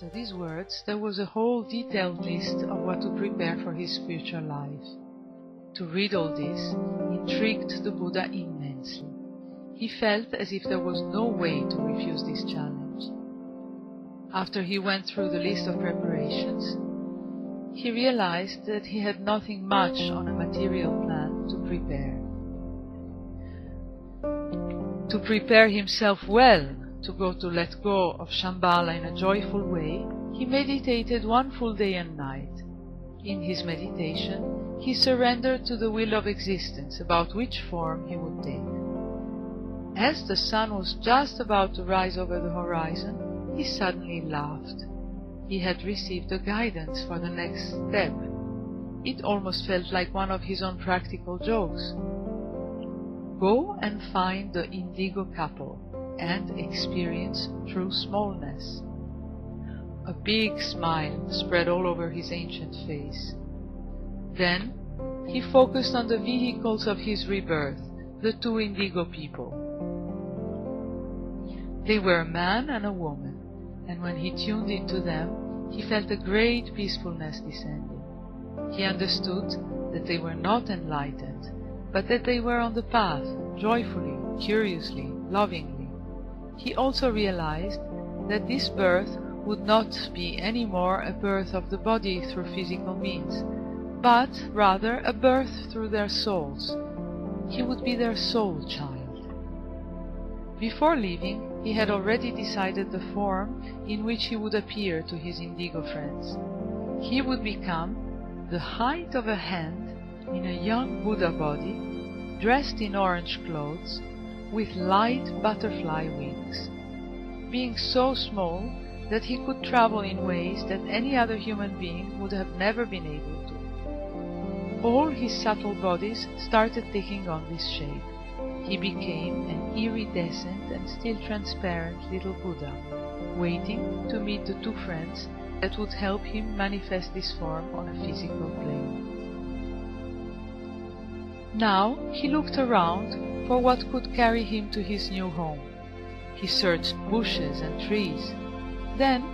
After these words, there was a whole detailed list of what to prepare for his spiritual life. To read all this intrigued the Buddha immensely. He felt as if there was no way to refuse this challenge. After he went through the list of preparations, he realized that he had nothing much on a material plan to prepare. To prepare himself well to let go of Shambhala in a joyful way, he meditated one full day and night. In his meditation, he surrendered to the will of existence about which form he would take. As the sun was just about to rise over the horizon, he suddenly laughed. He had received a guidance for the next step. It almost felt like one of his own practical jokes. Go and find the indigo couple and experience true smallness. A big smile spread all over his ancient face. Then he focused on the vehicles of his rebirth, the two indigo people. They were a man and a woman, and when he tuned into them, he felt a great peacefulness descending. He understood that they were not enlightened, but that they were on the path, joyfully, curiously, lovingly. He also realized that this birth would not be any more a birth of the body through physical means, but rather a birth through their souls. He would be their soul child. Before leaving, he had already decided the form in which he would appear to his indigo friends. He would become the height of a hand in a young Buddha body, dressed in orange clothes, with light butterfly wings, being so small that he could travel in ways that any other human being would have never been able to. All his subtle bodies started taking on this shape. He became an iridescent and still transparent little Buddha, waiting to meet the two friends that would help him manifest this form on a physical plane. Now he looked around for what could carry him to his new home. He searched bushes and trees. Then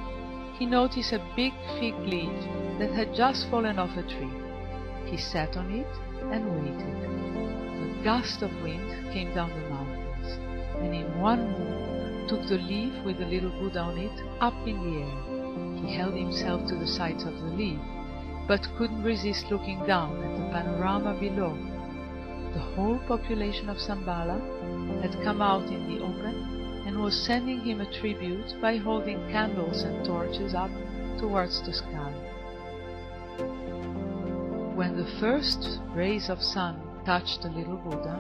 he noticed a big fig leaf that had just fallen off a tree. He sat on it and waited. A gust of wind came down the mountains, and in one move took the leaf with the little Buddha on it up in the air. He held himself to the sides of the leaf, but couldn't resist looking down at the panorama below. The whole population of Shambhala had come out in the open and was sending him a tribute by holding candles and torches up towards the sky. When the first rays of sun touch the little Buddha,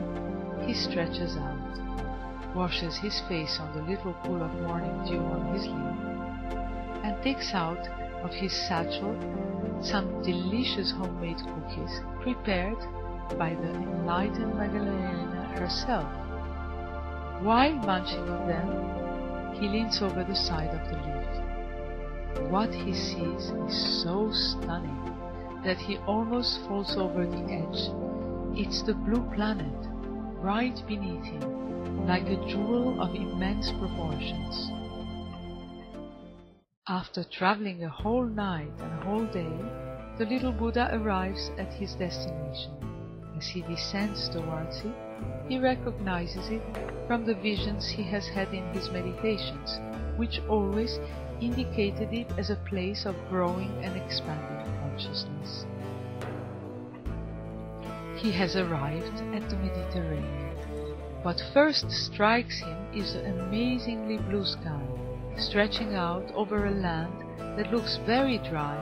he stretches out, washes his face on the little pool of morning dew on his leaf, and takes out of his satchel some delicious homemade cookies prepared by the enlightened Magdalena herself. While munching on them, he leans over the side of the lift. What he sees is so stunning that he almost falls over the edge. It's the blue planet, right beneath him, like a jewel of immense proportions. After traveling a whole night and a whole day, the little Buddha arrives at his destination. As he descends towards it, he recognizes it from the visions he has had in his meditations, which always indicated it as a place of growing and expanding consciousness. He has arrived at the Mediterranean. What first strikes him is an amazingly blue sky, stretching out over a land that looks very dry,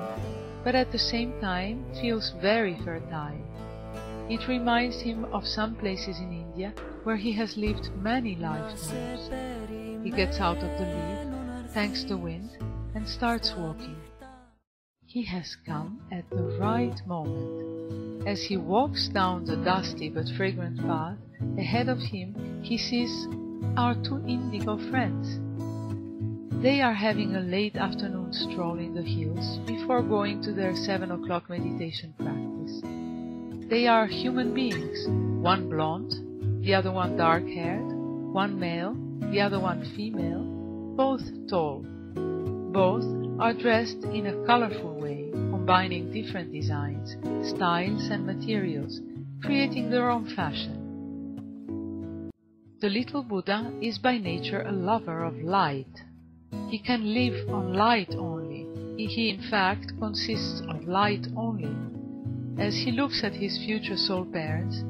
but at the same time feels very fertile. It reminds him of some places in India where he has lived many lifetimes. He gets out of the leaf, thanks the wind, and starts walking. He has come at the right moment. As he walks down the dusty but fragrant path, ahead of him he sees our two indigo friends. They are having a late afternoon stroll in the hills before going to their 7 o'clock meditation practice. They are human beings, one blonde, the other one dark-haired, one male, the other one female, both tall, both are dressed in a colorful way, combining different designs, styles and materials, creating their own fashion. The little Buddha is by nature a lover of light. He can live on light only. He in fact consists of light only. As he looks at his future soul parents,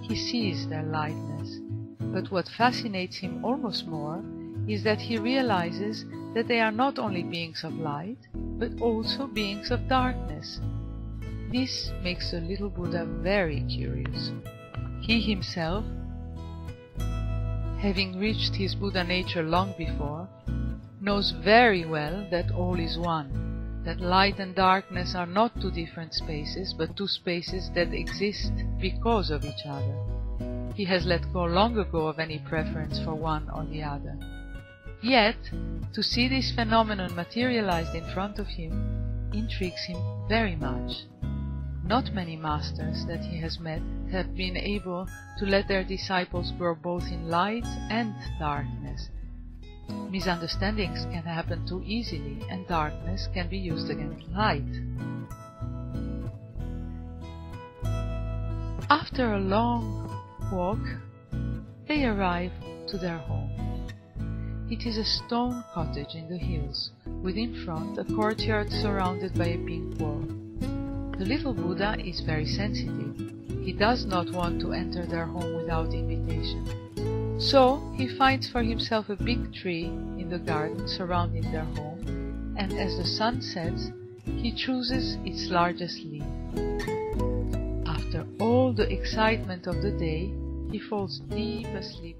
he sees their lightness. But what fascinates him almost more is that he realizes that they are not only beings of light, but also beings of darkness. This makes the little Buddha very curious. He himself, having reached his Buddha nature long before, knows very well that all is one, that light and darkness are not two different spaces, but two spaces that exist because of each other. He has let go long ago of any preference for one or the other. Yet, to see this phenomenon materialized in front of him intrigues him very much. Not many masters that he has met have been able to let their disciples grow both in light and darkness. Misunderstandings can happen too easily, and darkness can be used against light. After a long walk, they arrive to their home. It is a stone cottage in the hills, with in front a courtyard surrounded by a pink wall. The little Buddha is very sensitive. He does not want to enter their home without invitation. So he finds for himself a big tree in the garden surrounding their home, and as the sun sets, he chooses its largest leaf. After all the excitement of the day, he falls deep asleep.